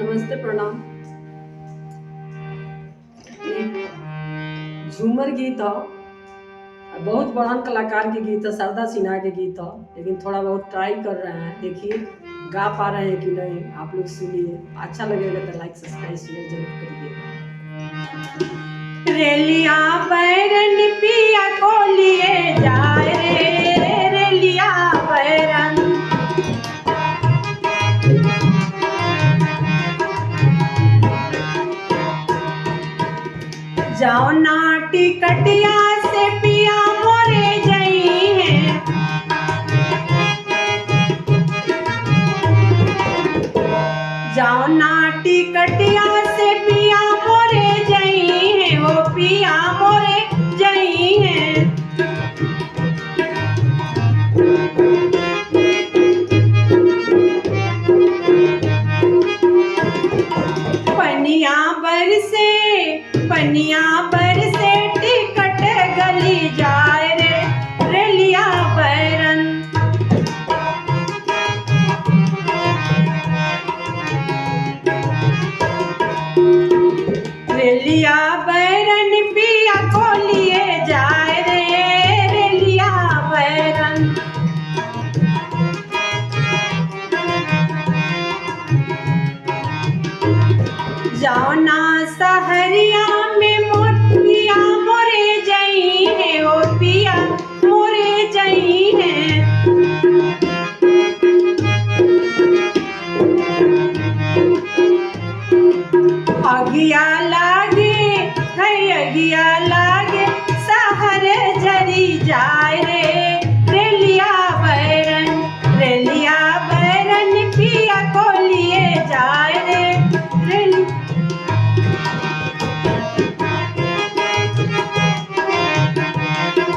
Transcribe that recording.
नमस्ते प्रणाम। झूमर गीत बहुत बड़ान कलाकार के गीत है, शारदा सिन्हा के गीत है, लेकिन थोड़ा बहुत ट्राई कर रहे हैं। देखिए गा पा रहे हैं कि नहीं, आप लोग सुनिए। अच्छा लगेगा तो लाइक सब्सक्राइब शेयर जरूर करिए। रेलिया बैरन पिया को लिए जाए रे, रेलिया बैरन जाओ ना टिकटिया से पिया मोरे जई है, जाओ ना टिकटिया से पिया मोरे जई है, हो पिया मोरे जई है। पनिया बरसे टिकट गली जाए रे, रेलिया बैरन रेलिया बैरन पिया को लिए जाए रे, रेलिया बैरन जाओ ना सहरिया में पिया मोरे जई है, ओ पिया मोरे जई है। अगिया लागे है, अगिया